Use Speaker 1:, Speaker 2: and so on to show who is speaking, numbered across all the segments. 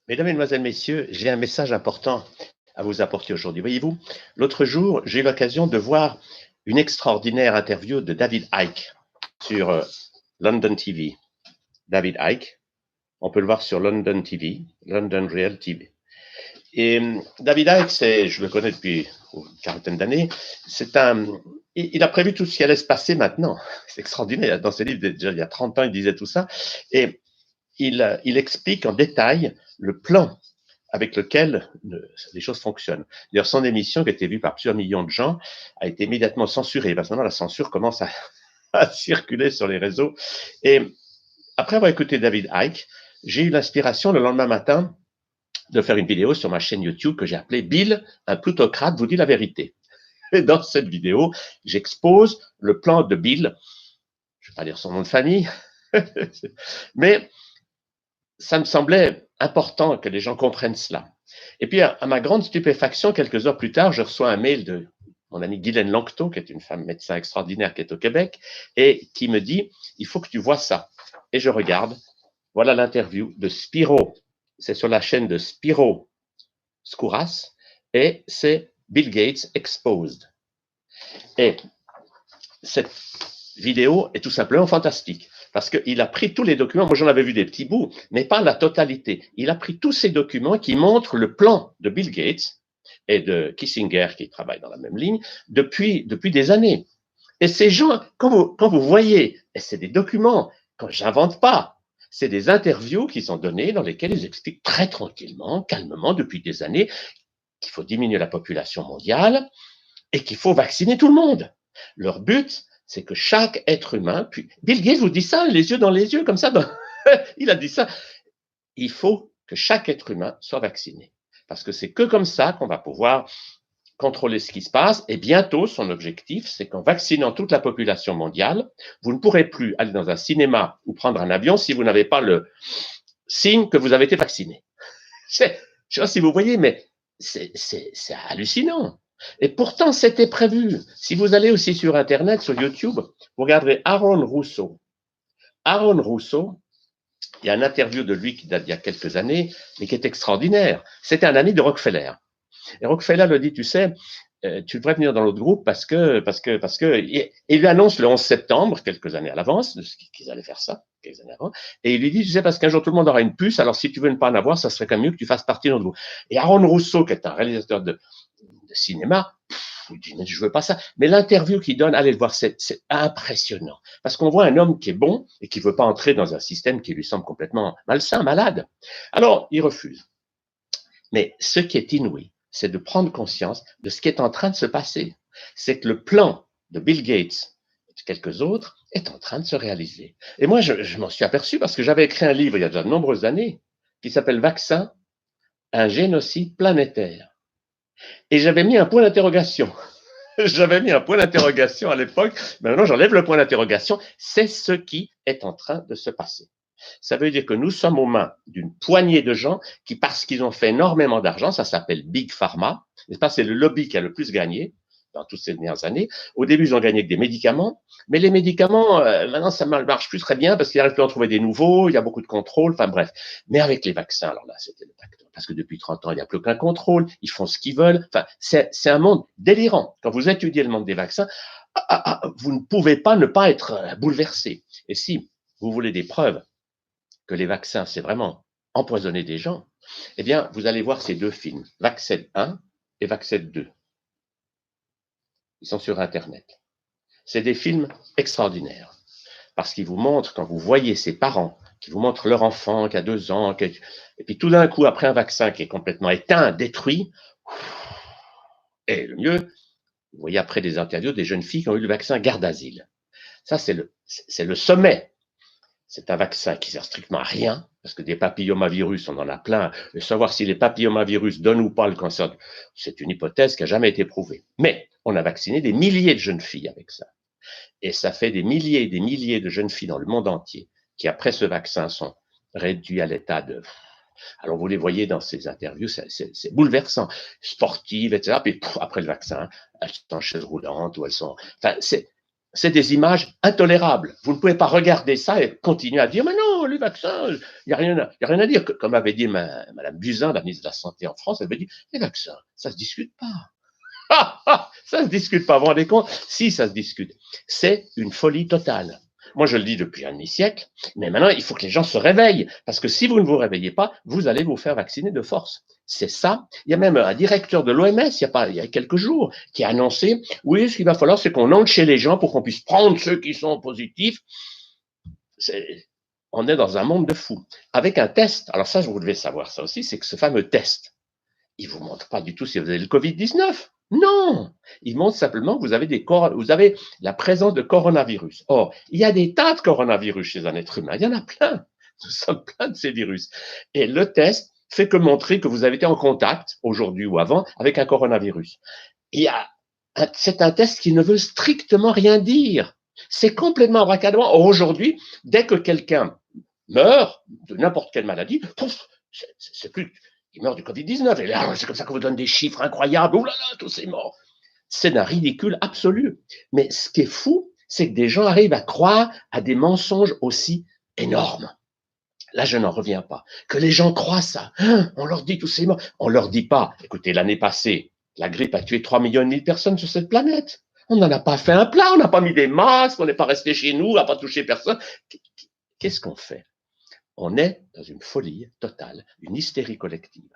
Speaker 1: Mesdames, Mesdemoiselles, Messieurs, j'ai un message important à vous apporter aujourd'hui. Voyez-vous, l'autre jour, j'ai eu l'occasion de voir une extraordinaire interview de David Icke sur London TV. David Icke, on peut le voir sur London TV, London Real TV. Et David Icke, je le connais depuis une quarantaine d'années, il a prévu tout ce qui allait se passer maintenant. C'est extraordinaire. Dans ses livres, déjà il y a 30 ans, il disait tout ça. Et il explique en détail le plan avec lequel les choses fonctionnent. D'ailleurs, son émission, qui a été vue par plusieurs millions de gens, a été immédiatement censurée, parce que maintenant la censure commence à circuler sur les réseaux. Et après avoir écouté David Icke, j'ai eu l'inspiration le lendemain matin de faire une vidéo sur ma chaîne YouTube que j'ai appelée Bill, un plutocrate vous dit la vérité. Et dans cette vidéo, j'expose le plan de Bill, je ne vais pas dire son nom de famille, mais ça me semblait important que les gens comprennent cela. Et puis, à ma grande stupéfaction, quelques heures plus tard, je reçois un mail de mon amie Guylaine Lanctot, qui est une femme médecin extraordinaire qui est au Québec, et qui me dit, il faut que tu vois ça. Et je regarde, voilà l'interview de Spiro. C'est sur la chaîne de Spiro Skouras, et c'est Bill Gates Exposed. Et cette vidéo est tout simplement fantastique. Parce qu'il a pris tous les documents, moi j'en avais vu des petits bouts, mais pas la totalité. Il a pris tous ces documents qui montrent le plan de Bill Gates et de Kissinger, qui travaillent dans la même ligne, depuis des années. Et ces gens, quand vous voyez, et c'est des documents, quand j'invente pas, c'est des interviews qui sont données dans lesquelles ils expliquent très tranquillement, calmement, depuis des années, qu'il faut diminuer la population mondiale et qu'il faut vacciner tout le monde. Leur but, c'est que chaque être humain, puis Bill Gates vous dit ça, les yeux dans les yeux, comme ça, il a dit ça. Il faut que chaque être humain soit vacciné. Parce que c'est que comme ça qu'on va pouvoir contrôler ce qui se passe. Et bientôt, son objectif, c'est qu'en vaccinant toute la population mondiale, vous ne pourrez plus aller dans un cinéma ou prendre un avion si vous n'avez pas le signe que vous avez été vacciné. Je ne sais pas si vous voyez, mais c'est hallucinant. Et pourtant, c'était prévu. Si vous allez aussi sur Internet, sur YouTube, vous regarderez Aaron Russo. Aaron Russo, il y a une interview de lui qui date d'il y a quelques années, mais qui est extraordinaire. C'était un ami de Rockefeller. Et Rockefeller le dit, tu sais, tu devrais venir dans notre groupe parce que, il lui annonce le 11 septembre, quelques années à l'avance, qu'ils allaient faire ça, quelques années avant, et il lui dit, tu sais, parce qu'un jour tout le monde aura une puce, alors si tu veux ne pas en avoir, ça serait quand même mieux que tu fasses partie de notre groupe. Et Aaron Russo, qui est un réalisateur de cinéma, il dit, mais je veux pas ça. Mais l'interview qu'il donne, allez le voir, c'est impressionnant. Parce qu'on voit un homme qui est bon et qui veut pas entrer dans un système qui lui semble complètement malsain, malade. Alors, il refuse. Mais ce qui est inouï, c'est de prendre conscience de ce qui est en train de se passer. C'est que le plan de Bill Gates et de quelques autres est en train de se réaliser. Et moi, je m'en suis aperçu parce que j'avais écrit un livre il y a déjà de nombreuses années qui s'appelle Vaccin, un génocide planétaire. Et j'avais mis un point d'interrogation. J'avais mis un point d'interrogation à l'époque. Maintenant, j'enlève le point d'interrogation. C'est ce qui est en train de se passer. Ça veut dire que nous sommes aux mains d'une poignée de gens qui, parce qu'ils ont fait énormément d'argent, ça s'appelle Big Pharma, n'est-ce pas? C'est le lobby qui a le plus gagné dans toutes ces dernières années. Au début, ils ont gagné avec des médicaments, mais les médicaments, maintenant, ça marche plus très bien parce qu'ils n'arrivent plus à en trouver des nouveaux, il y a beaucoup de contrôle, enfin bref. Mais avec les vaccins, alors là, c'était le pacte, parce que depuis 30 ans, il n'y a plus aucun contrôle, ils font ce qu'ils veulent. Enfin, c'est un monde délirant. Quand vous étudiez le monde des vaccins, vous ne pouvez pas ne pas être bouleversé. Et si vous voulez des preuves que les vaccins, c'est vraiment empoisonner des gens, eh bien, vous allez voir ces deux films, Vaccin 1 et Vaccin 2. Ils sont sur Internet. C'est des films extraordinaires parce qu'ils vous montrent, quand vous voyez ces parents qui vous montrent leur enfant qui a 2 ans, et puis tout d'un coup, après un vaccin qui est complètement éteint, détruit, et le mieux, vous voyez après des interviews des jeunes filles qui ont eu le vaccin garde asile. Ça, c'est le sommet. C'est un vaccin qui sert strictement à rien, parce que des papillomavirus, on en a plein. Et savoir si les papillomavirus donnent ou pas le cancer, c'est une hypothèse qui n'a jamais été prouvée. Mais on a vacciné des milliers de jeunes filles avec ça. Et ça fait des milliers et des milliers de jeunes filles dans le monde entier qui, après ce vaccin, sont réduites à l'état de... Alors, vous les voyez dans ces interviews, c'est bouleversant. Sportives, etc. Puis, après le vaccin, elles sont en chaise roulante ou elles sont... Enfin, c'est des images intolérables. Vous ne pouvez pas regarder ça et continuer à dire, mais non, les vaccins, il n'y a rien à dire. Comme avait dit Mme Buzyn, la ministre de la Santé en France, elle avait dit, les vaccins, ça ne se discute pas. Ça ne se discute pas, vous vous rendez compte? Si, ça se discute. C'est une folie totale. Moi, je le dis depuis un demi-siècle, mais maintenant, il faut que les gens se réveillent, parce que si vous ne vous réveillez pas, vous allez vous faire vacciner de force. C'est ça. Il y a même un directeur de l'OMS, il y a quelques jours, qui a annoncé, oui, ce qu'il va falloir, c'est qu'on entre chez les gens pour qu'on puisse prendre ceux qui sont positifs. On est dans un monde de fous. Avec un test, alors ça, vous devez savoir ça aussi, c'est que ce fameux test, il ne vous montre pas du tout si vous avez le Covid-19. Non, il montre simplement que vous avez la présence de coronavirus. Or, il y a des tas de coronavirus chez un être humain. Il y en a plein. Nous sommes plein de ces virus. Et le test fait que montrer que vous avez été en contact, aujourd'hui ou avant, avec un coronavirus. C'est un test qui ne veut strictement rien dire. C'est complètement abracadabra. Or, aujourd'hui, dès que quelqu'un meurt de n'importe quelle maladie, c'est plus... Il meurt du Covid-19. Et là, c'est comme ça qu'on vous donne des chiffres incroyables. Oh là là, tous ces morts. C'est d'un ridicule absolu. Mais ce qui est fou, c'est que des gens arrivent à croire à des mensonges aussi énormes. Là, je n'en reviens pas. Que les gens croient ça. On leur dit tous ces morts. On leur dit pas. Écoutez, l'année passée, la grippe a tué 3,5 millions de personnes sur cette planète. On n'en a pas fait un plat. On n'a pas mis des masques. On n'est pas resté chez nous. On n'a pas touché personne. Qu'est-ce qu'on fait? On est dans une folie totale, une hystérie collective.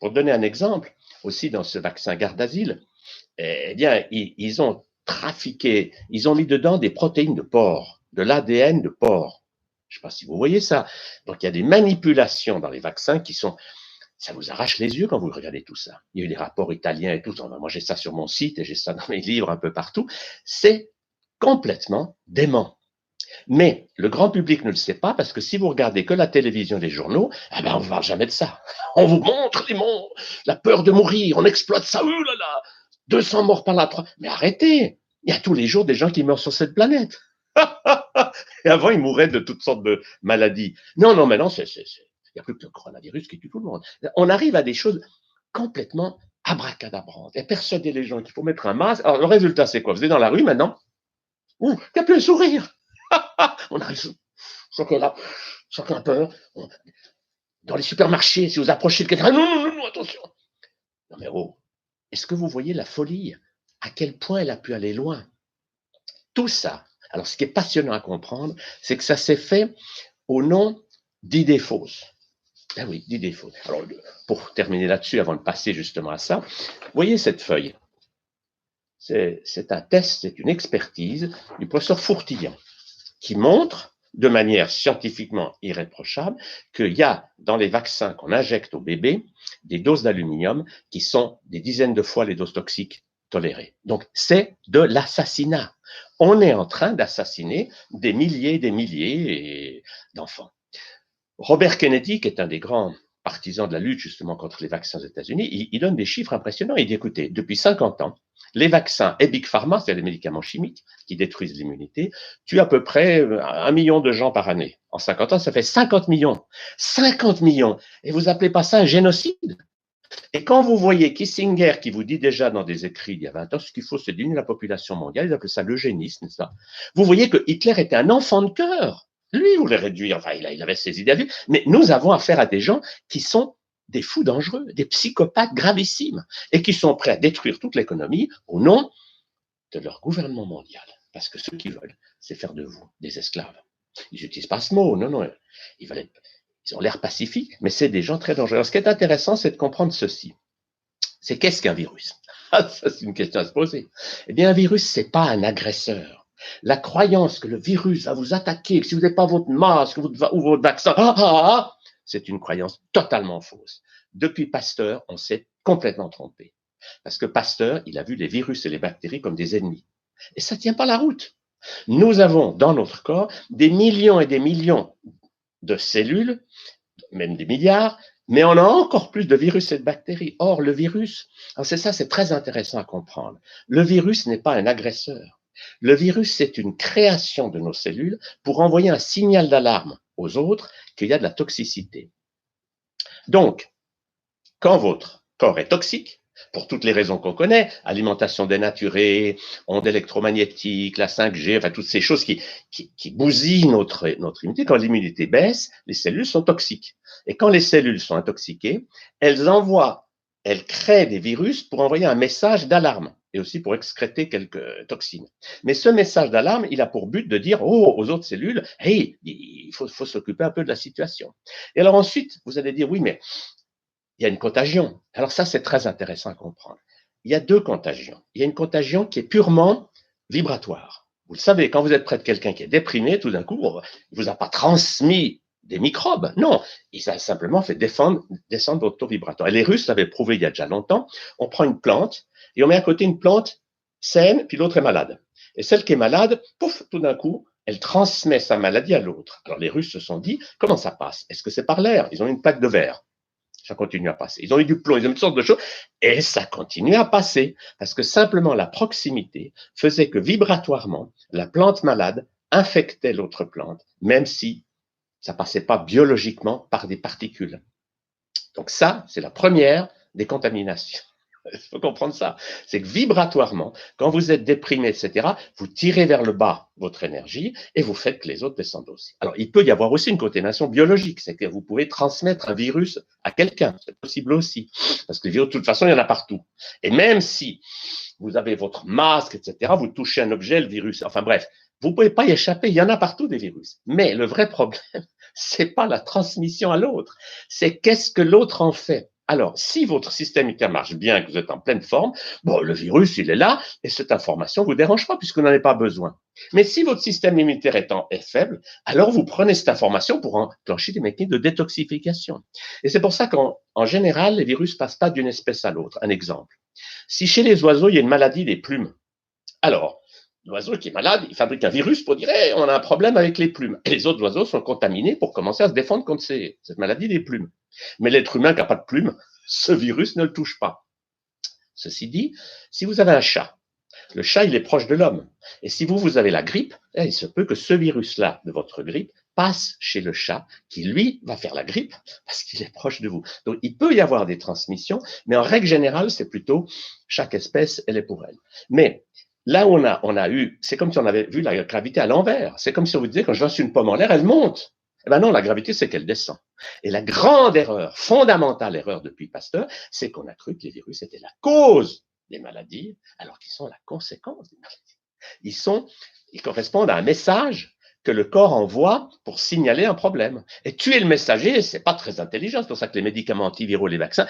Speaker 1: Pour donner un exemple, aussi dans ce vaccin Gardasil, eh bien, ils ont trafiqué, ils ont mis dedans des protéines de porc, de l'ADN de porc. Je ne sais pas si vous voyez ça. Donc, il y a des manipulations dans les vaccins qui sont... Ça vous arrache les yeux quand vous regardez tout ça. Il y a eu des rapports italiens et tout. Moi, j'ai ça sur mon site et j'ai ça dans mes livres un peu partout. C'est complètement dément. Mais le grand public ne le sait pas parce que si vous regardez que la télévision et les journaux, eh ben on ne parle jamais de ça. On vous montre la peur de mourir, on exploite ça, oh là là, 200 morts par la 3. Mais arrêtez, il y a tous les jours des gens qui meurent sur cette planète. Et avant, ils mouraient de toutes sortes de maladies. Non, maintenant, il n'y a plus que le coronavirus qui tue tout le monde. On arrive à des choses complètement abracadabrantes et persuader les gens qu'il faut mettre un masque. Alors, le résultat, c'est quoi? Vous êtes dans la rue maintenant, il n'y a plus un sourire. On arrive, chacun a peur. Dans les supermarchés, si vous approchez de quelqu'un, non, attention. Non mais est-ce que vous voyez la folie? À quel point elle a pu aller loin? Tout ça. Alors ce qui est passionnant à comprendre, c'est que ça s'est fait au nom d'idées fausses. Ben oui, d'idées fausses. Alors pour terminer là-dessus, avant de passer justement à ça, voyez cette feuille. C'est un test, c'est une expertise du professeur Fourtillon qui montre de manière scientifiquement irréprochable qu'il y a dans les vaccins qu'on injecte aux bébés des doses d'aluminium qui sont des dizaines de fois les doses toxiques tolérées. Donc, c'est de l'assassinat. On est en train d'assassiner des milliers d'enfants. Robert Kennedy, qui est un des grands partisans de la lutte justement contre les vaccins aux États-Unis, il donne des chiffres impressionnants. Il dit, écoutez, depuis 50 ans, les vaccins et Big Pharma, c'est-à-dire les médicaments chimiques qui détruisent l'immunité, tuent à peu près 1 million de gens par année. En 50 ans, ça fait 50 millions. 50 millions. Et vous appelez pas ça un génocide? Et quand vous voyez Kissinger qui vous dit déjà dans des écrits il y a 20 ans, ce qu'il faut, c'est diminuer la population mondiale, ils appellent ça l'eugénisme, ça. Vous voyez que Hitler était un enfant de cœur. Lui, il voulait réduire, enfin, il avait ses idées à lui, mais nous avons affaire à des gens qui sont des fous dangereux, des psychopathes gravissimes, et qui sont prêts à détruire toute l'économie au nom de leur gouvernement mondial. Parce que ce qu'ils veulent, c'est faire de vous des esclaves. Ils n'utilisent pas ce mot, non, ils ont l'air pacifiques, mais c'est des gens très dangereux. Alors, ce qui est intéressant, c'est de comprendre ceci. C'est qu'est-ce qu'un virus? Ça, c'est une question à se poser. Eh bien, un virus, c'est pas un agresseur. La croyance que le virus va vous attaquer, que si vous n'avez pas votre masque ou votre vaccin, c'est une croyance totalement fausse. Depuis Pasteur, on s'est complètement trompé. Parce que Pasteur, il a vu les virus et les bactéries comme des ennemis. Et ça ne tient pas la route. Nous avons dans notre corps des millions et des millions de cellules, même des milliards, mais on a encore plus de virus et de bactéries. Or, le virus, c'est très intéressant à comprendre. Le virus n'est pas un agresseur. Le virus, c'est une création de nos cellules pour envoyer un signal d'alarme aux autres qu'il y a de la toxicité. Donc, quand votre corps est toxique, pour toutes les raisons qu'on connaît, alimentation dénaturée, ondes électromagnétiques, la 5G, enfin toutes ces choses qui bousillent notre immunité. Quand l'immunité baisse, les cellules sont toxiques. Et quand les cellules sont intoxiquées, elles créent des virus pour envoyer un message d'alarme et aussi pour excréter quelques toxines. Mais ce message d'alarme, il a pour but de dire aux autres cellules, hey, il faut s'occuper un peu de la situation. Et alors ensuite, vous allez dire, oui, mais il y a une contagion. Alors ça, c'est très intéressant à comprendre. Il y a deux contagions. Il y a une contagion qui est purement vibratoire. Vous le savez, quand vous êtes près de quelqu'un qui est déprimé, tout d'un coup, il ne vous a pas transmis des microbes. Non, il a simplement fait descendre votre taux vibratoire. Et les Russes l'avaient prouvé il y a déjà longtemps. On prend une plante et on met à côté une plante saine, puis l'autre est malade. Et celle qui est malade, pouf, tout d'un coup, elle transmet sa maladie à l'autre. Alors les Russes se sont dit, comment ça passe? Est-ce que c'est par l'air? Ils ont une plaque de verre. Ça continue à passer. Ils ont eu du plomb, ils ont eu toutes sortes de choses, et ça continue à passer, parce que simplement la proximité faisait que vibratoirement, la plante malade infectait l'autre plante, même si ça passait pas biologiquement par des particules. Donc ça, c'est la première des contaminations. Il faut comprendre ça. C'est que vibratoirement, quand vous êtes déprimé, etc., vous tirez vers le bas votre énergie et vous faites que les autres descendent aussi. Alors, il peut y avoir aussi une contamination biologique, c'est que vous pouvez transmettre un virus à quelqu'un. C'est possible aussi. Parce que les virus, de toute façon, il y en a partout. Et même si vous avez votre masque, etc., vous touchez un objet, le virus, enfin bref, vous ne pouvez pas y échapper. Il y en a partout des virus. Mais le vrai problème, c'est pas la transmission à l'autre. C'est qu'est-ce que l'autre en fait. Alors, si votre système immunitaire marche bien, que vous êtes en pleine forme, bon, le virus, il est là, et cette information ne vous dérange pas, puisque vous n'en avez pas besoin. Mais si votre système immunitaire est faible, alors vous prenez cette information pour enclencher des mécanismes de détoxification. Et c'est pour ça qu'en général, les virus ne passent pas d'une espèce à l'autre. Un exemple. Si chez les oiseaux, il y a une maladie des plumes, alors, l'oiseau qui est malade, il fabrique un virus pour dire hey, on a un problème avec les plumes. Et les autres oiseaux sont contaminés pour commencer à se défendre contre cette maladie des plumes. Mais l'être humain qui n'a pas de plumes, ce virus ne le touche pas. Ceci dit, si vous avez un chat, le chat, il est proche de l'homme. Et si vous avez la grippe, il se peut que ce virus-là de votre grippe passe chez le chat qui, lui, va faire la grippe parce qu'il est proche de vous. Donc, il peut y avoir des transmissions, mais en règle générale, c'est plutôt chaque espèce, elle est pour elle. Mais là où on a eu, c'est comme si on avait vu la gravité à l'envers. C'est comme si on vous disait, quand je lance une pomme en l'air, elle monte. Eh ben non, la gravité, c'est qu'elle descend. Et la grande erreur, fondamentale erreur depuis Pasteur, c'est qu'on a cru que les virus étaient la cause des maladies, alors qu'ils sont la conséquence des maladies. Ils correspondent à un message que le corps envoie pour signaler un problème. Et tuer le messager, c'est pas très intelligent. C'est pour ça que les médicaments antiviraux, les vaccins,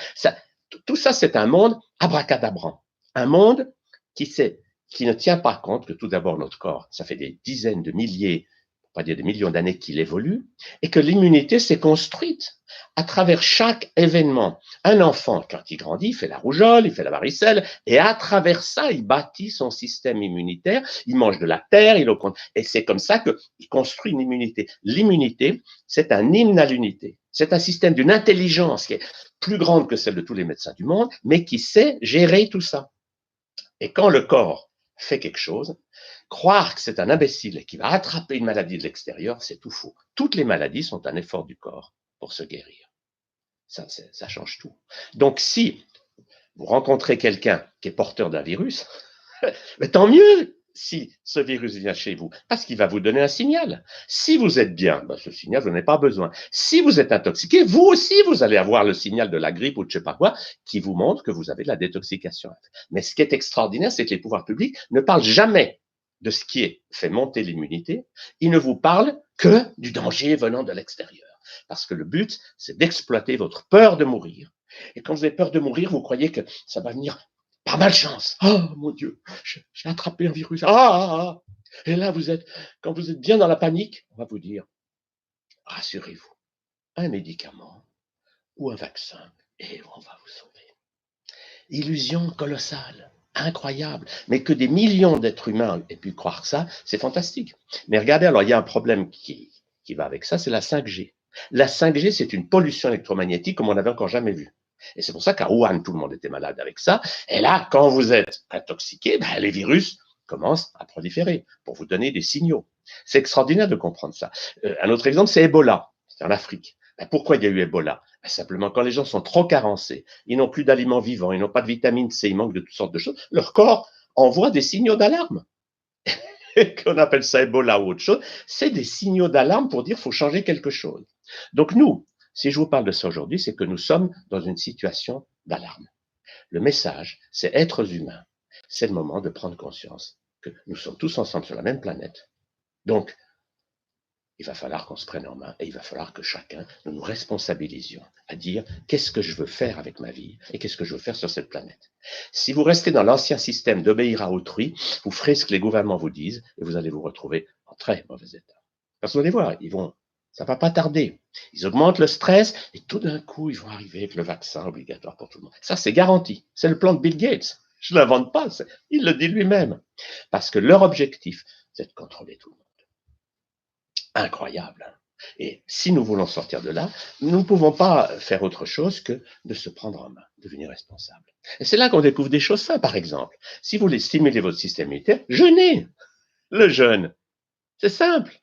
Speaker 1: tout ça, c'est un monde abracadabrant. Un monde qui ne tient pas compte que tout d'abord notre corps, ça fait des dizaines de milliers, pour pas dire des millions d'années qu'il évolue, et que l'immunité s'est construite à travers chaque événement. Un enfant, quand il grandit, il fait la rougeole, il fait la varicelle, et à travers ça, il bâtit son système immunitaire, il mange de la terre, et c'est comme ça qu'il construit une immunité. L'immunité, c'est un hymne à l'unité. C'est un système d'une intelligence qui est plus grande que celle de tous les médecins du monde, mais qui sait gérer tout ça. Et quand le corps fait quelque chose, croire que c'est un imbécile et qu'il va attraper une maladie de l'extérieur, c'est tout faux. Toutes les maladies sont un effort du corps pour se guérir. Ça change tout. Donc, si vous rencontrez quelqu'un qui est porteur d'un virus, mais tant mieux si ce virus vient chez vous, parce qu'il va vous donner un signal. Si vous êtes bien, ce signal, vous n'en avez pas besoin. Si vous êtes intoxiqué, vous aussi, vous allez avoir le signal de la grippe ou de je ne sais pas quoi, qui vous montre que vous avez de la détoxication. Mais ce qui est extraordinaire, c'est que les pouvoirs publics ne parlent jamais de ce qui fait monter l'immunité. Ils ne vous parlent que du danger venant de l'extérieur. Parce que le but, c'est d'exploiter votre peur de mourir. Et quand vous avez peur de mourir, vous croyez que ça va venir par malchance. Oh mon Dieu, j'ai attrapé un virus. Et là, quand vous êtes bien dans la panique, on va vous dire, rassurez-vous, un médicament ou un vaccin, et on va vous sauver. Illusion colossale, incroyable, mais que des millions d'êtres humains aient pu croire ça, c'est fantastique. Mais regardez, alors il y a un problème qui va avec ça, c'est la 5G. La 5G, c'est une pollution électromagnétique comme on n'avait encore jamais vu. Et c'est pour ça qu'à Wuhan, tout le monde était malade avec ça. Et là, quand vous êtes intoxiqué, les virus commencent à proliférer pour vous donner des signaux. C'est extraordinaire de comprendre ça. Un autre exemple, c'est Ebola. C'est en Afrique. Ben, pourquoi il y a eu Ebola? Ben, simplement quand les gens sont trop carencés, ils n'ont plus d'aliments vivants, ils n'ont pas de vitamine C, ils manquent de toutes sortes de choses, leur corps envoie des signaux d'alarme. Qu'on appelle ça Ebola ou autre chose, c'est des signaux d'alarme pour dire qu'il faut changer quelque chose. Donc nous, si je vous parle de ça aujourd'hui, c'est que nous sommes dans une situation d'alarme. Le message, c'est êtres humains. C'est le moment de prendre conscience que nous sommes tous ensemble sur la même planète. Donc, il va falloir qu'on se prenne en main et il va falloir que chacun, nous nous responsabilisions à dire qu'est-ce que je veux faire avec ma vie et qu'est-ce que je veux faire sur cette planète. Si vous restez dans l'ancien système d'obéir à autrui, vous ferez ce que les gouvernements vous disent et vous allez vous retrouver en très mauvais état. Parce que vous allez voir, ça va pas tarder. Ils augmentent le stress et tout d'un coup, ils vont arriver avec le vaccin obligatoire pour tout le monde. Ça, c'est garanti. C'est le plan de Bill Gates. Je ne l'invente pas. Il le dit lui-même. Parce que leur objectif, c'est de contrôler tout le monde. Incroyable. Et si nous voulons sortir de là, nous ne pouvons pas faire autre chose que de se prendre en main, devenir responsable. Et c'est là qu'on découvre des choses simples, par exemple. Si vous voulez stimuler votre système immunitaire, jeûnez. Le jeûne, c'est simple.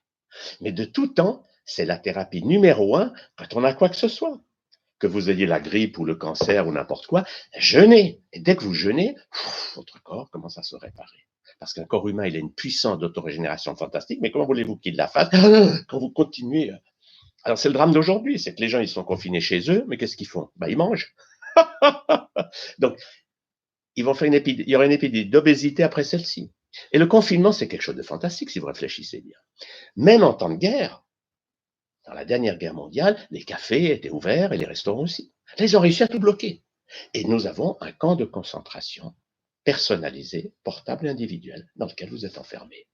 Speaker 1: Mais de tout temps, c'est la thérapie numéro 1 quand on a quoi que ce soit. Que vous ayez la grippe ou le cancer ou n'importe quoi, jeûnez. Et dès que vous jeûnez, votre corps commence à se réparer. Parce qu'un corps humain, il a une puissance d'autorégénération fantastique, mais comment voulez-vous qu'il la fasse quand vous continuez? Alors c'est le drame d'aujourd'hui, c'est que les gens, ils sont confinés chez eux, mais qu'est-ce qu'ils font? Ils mangent. Donc, ils vont faire il y aura une épidémie d'obésité après celle-ci. Et le confinement, c'est quelque chose de fantastique si vous réfléchissez bien. Même en temps de guerre, dans la dernière guerre mondiale, les cafés étaient ouverts et les restaurants aussi. Là, ils ont réussi à tout bloquer. Et nous avons un camp de concentration personnalisé, portable et individuel, dans lequel vous êtes enfermé.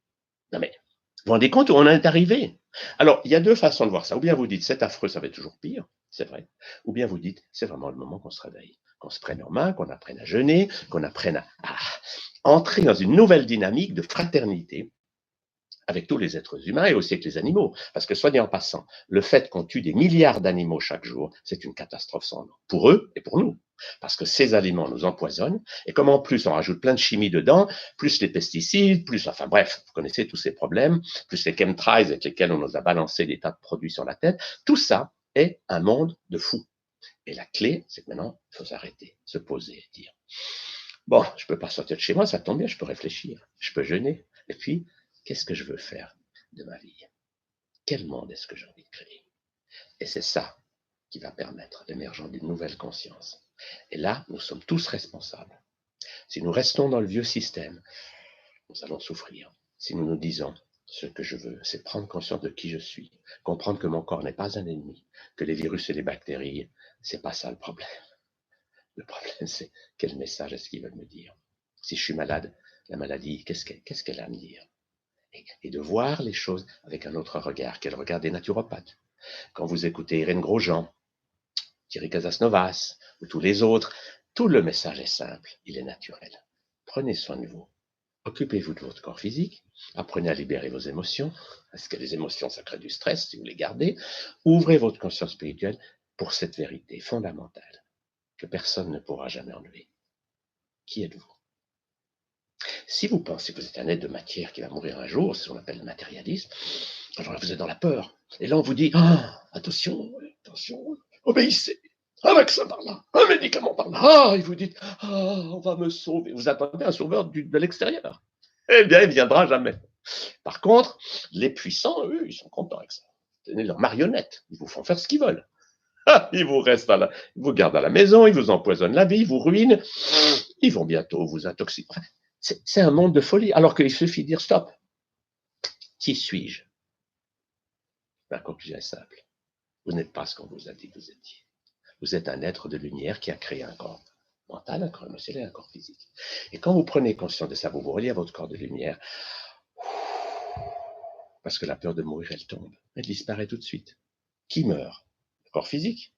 Speaker 1: Non mais, vous vous rendez compte où on en est arrivé? Alors, il y a deux façons de voir ça. Ou bien vous dites, c'est affreux, ça va être toujours pire, c'est vrai. Ou bien vous dites, c'est vraiment le moment qu'on se réveille, qu'on se prenne en main, qu'on apprenne à jeûner, qu'on apprenne à entrer dans une nouvelle dynamique de fraternité avec tous les êtres humains et aussi avec les animaux. Parce que, soit dit en passant, le fait qu'on tue des milliards d'animaux chaque jour, c'est une catastrophe sans nom, pour eux et pour nous. Parce que ces aliments nous empoisonnent, et comme en plus on rajoute plein de chimie dedans, plus les pesticides, plus, enfin bref, vous connaissez tous ces problèmes, plus les chemtrails avec lesquels on nous a balancé des tas de produits sur la tête, tout ça est un monde de fous. Et la clé, c'est que maintenant, il faut s'arrêter, se poser, dire, bon, je ne peux pas sortir de chez moi, ça tombe bien, je peux réfléchir, je peux jeûner, et puis, qu'est-ce que je veux faire de ma vie? Quel monde est-ce que j'ai envie de créer? Et c'est ça qui va permettre l'émergence d'une nouvelle conscience. Et là, nous sommes tous responsables. Si nous restons dans le vieux système, nous allons souffrir. Si nous nous disons, ce que je veux, c'est prendre conscience de qui je suis, comprendre que mon corps n'est pas un ennemi, que les virus et les bactéries, c'est pas ça le problème. Le problème, c'est quel message est-ce qu'ils veulent me dire? Si je suis malade, la maladie, qu'est-ce qu'elle a à me dire? Et de voir les choses avec un autre regard, quel regard des naturopathes. Quand vous écoutez Irène Grosjean, Thierry Casasnovas ou tous les autres, tout le message est simple, il est naturel. Prenez soin de vous. Occupez-vous de votre corps physique, apprenez à libérer vos émotions, parce que les émotions, ça crée du stress si vous les gardez. Ouvrez votre conscience spirituelle pour cette vérité fondamentale que personne ne pourra jamais enlever. Qui êtes-vous? Si vous pensez que vous êtes un être de matière qui va mourir un jour, c'est ce qu'on appelle le matérialisme, alors là, vous êtes dans la peur. Et là, on vous dit, attention, attention, obéissez. Un vaccin par là, un médicament par là. Et vous dites, on va me sauver. Vous attendez un sauveur de l'extérieur. Eh bien, il ne viendra jamais. Par contre, les puissants, eux, ils sont contents avec ça. Tenez leurs marionnettes. Ils vous font faire ce qu'ils veulent. Ils vous restent ils vous gardent à la maison, ils vous empoisonnent la vie, ils vous ruinent. Ils vont bientôt vous intoxiquer. C'est un monde de folie. Alors qu'il suffit de dire stop. Qui suis-je? La conclusion est simple. Vous n'êtes pas ce qu'on vous a dit que vous étiez. Vous êtes un être de lumière qui a créé un corps mental, un corps émotionnel, un corps physique. Et quand vous prenez conscience de ça, vous vous reliez à votre corps de lumière, parce que la peur de mourir, elle tombe. Elle disparaît tout de suite. Qui meurt? Le corps physique.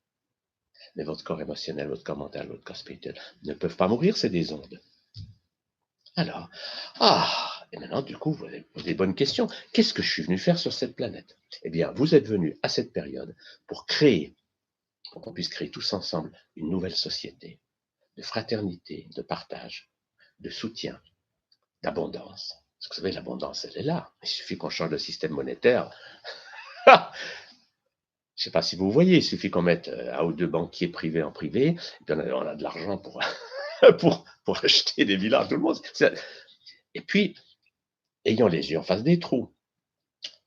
Speaker 1: Mais votre corps émotionnel, votre corps mental, votre corps spirituel ne peuvent pas mourir, c'est des ondes. Alors, et maintenant, du coup, vous avez des bonnes questions. Qu'est-ce que je suis venu faire sur cette planète? Eh bien, vous êtes venu à cette période pour qu'on puisse créer tous ensemble une nouvelle société de fraternité, de partage, de soutien, d'abondance. Parce que vous savez, l'abondance, elle est là. Il suffit qu'on change de système monétaire. Je ne sais pas si vous voyez, il suffit qu'on mette un ou deux banquiers privés en privé, et puis on a de l'argent pour, pour acheter des villas à tout le monde. Et puis, ayons les yeux en face des trous.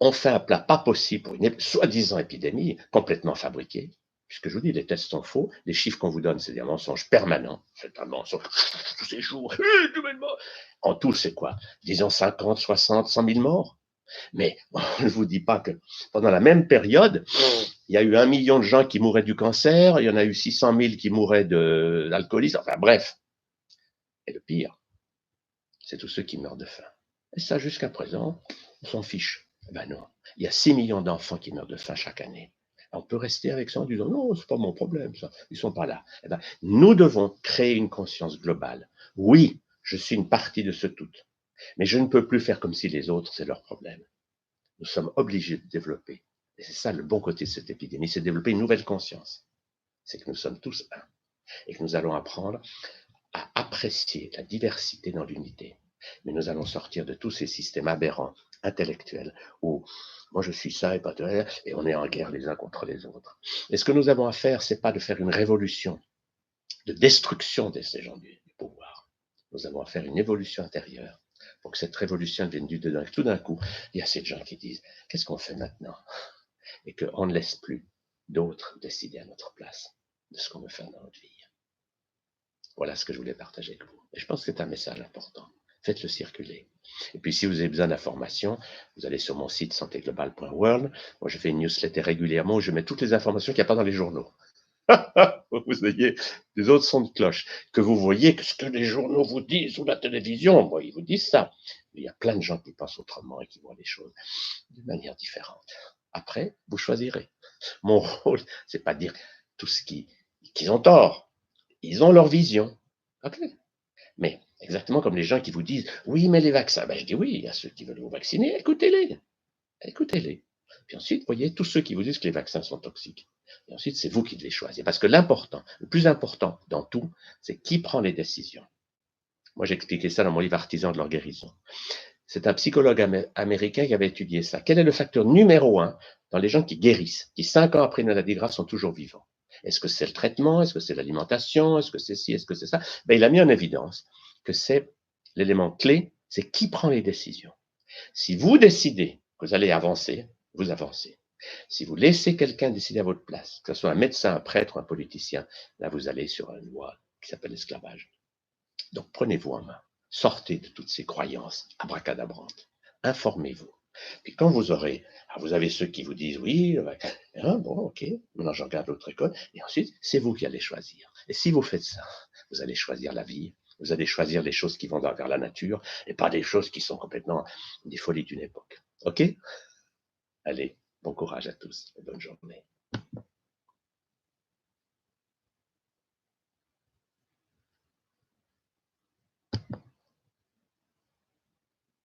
Speaker 1: On fait un plat pas possible pour une soi-disant épidémie complètement fabriquée, puisque je vous dis, les tests sont faux, les chiffres qu'on vous donne, c'est des mensonges permanents, c'est un mensonge tous ces jours, en tout, c'est quoi? Disons 50, 60, 100 000 morts. Mais on ne vous dit pas que pendant la même période, il y a eu 1 million de gens qui mouraient du cancer, il y en a eu 600 000 qui mouraient de l'alcoolisme, enfin bref. Et le pire, c'est tous ceux qui meurent de faim. Et ça, jusqu'à présent, on s'en fiche. Eh ben non, il y a 6 millions d'enfants qui meurent de faim chaque année. On peut rester avec ça en disant non, c'est pas mon problème, ça. Ils sont pas là. Eh ben, nous devons créer une conscience globale. Oui, je suis une partie de ce tout, mais je ne peux plus faire comme si les autres, c'est leur problème. Nous sommes obligés de développer. Et c'est ça le bon côté de cette épidémie, c'est de développer une nouvelle conscience. C'est que nous sommes tous un et que nous allons apprendre à apprécier la diversité dans l'unité. Mais nous allons sortir de tous ces systèmes aberrants, intellectuels, où moi je suis ça et pas toi, et on est en guerre les uns contre les autres. Et ce que nous avons à faire, c'est pas de faire une révolution de destruction de ces gens du pouvoir. Nous avons à faire une évolution intérieure pour que cette révolution vienne du dedans. Et tout d'un coup, il y a ces gens qui disent, qu'est-ce qu'on fait maintenant? Et qu'on ne laisse plus d'autres décider à notre place de ce qu'on veut faire dans notre vie. Voilà ce que je voulais partager avec vous. Et je pense que c'est un message important. Faites-le circuler. Et puis, si vous avez besoin d'informations, vous allez sur mon site santéglobale.world. Moi, je fais une newsletter régulièrement où je mets toutes les informations qu'il n'y a pas dans les journaux. Vous ayez des autres sons de cloche. Que vous voyez que ce que les journaux vous disent ou la télévision, bon, ils vous disent ça. Mais il y a plein de gens qui pensent autrement et qui voient les choses d'une manière différente. Après, vous choisirez. Mon rôle, c'est pas de dire tout ce qu'ils ont tort. Ils ont leur vision. Ok. Mais exactement comme les gens qui vous disent oui, mais les vaccins, ben, je dis oui, il y a ceux qui veulent vous vacciner, écoutez-les. Écoutez-les. Puis ensuite, voyez tous ceux qui vous disent que les vaccins sont toxiques. Et ensuite, c'est vous qui devez choisir. Parce que l'important, le plus important dans tout, c'est qui prend les décisions. Moi, j'ai expliqué ça dans mon livre Artisans de leur guérison. C'est un psychologue américain qui avait étudié ça. Quel est le facteur numéro 1 dans les gens qui guérissent, qui 5 ans après une maladie grave sont toujours vivants? Est-ce que c'est le traitement? Est-ce que c'est l'alimentation? Est-ce que c'est ci? Est-ce que c'est ça? Ben, il a mis en évidence que c'est l'élément clé, c'est qui prend les décisions. Si vous décidez que vous allez avancer, vous avancez. Si vous laissez quelqu'un décider à votre place, que ce soit un médecin, un prêtre ou un politicien, là vous allez sur une voie qui s'appelle l'esclavage. Donc prenez-vous en main. Sortez de toutes ces croyances abracadabrantes. Informez-vous. Puis quand vous aurez, vous avez ceux qui vous disent oui, hein, bon, ok, maintenant je regarde l'autre école, et ensuite c'est vous qui allez choisir. Et si vous faites ça, vous allez choisir la vie, vous allez choisir les choses qui vont vers la nature, et pas des choses qui sont complètement des folies d'une époque. Ok? Allez, bon courage à tous et bonne journée.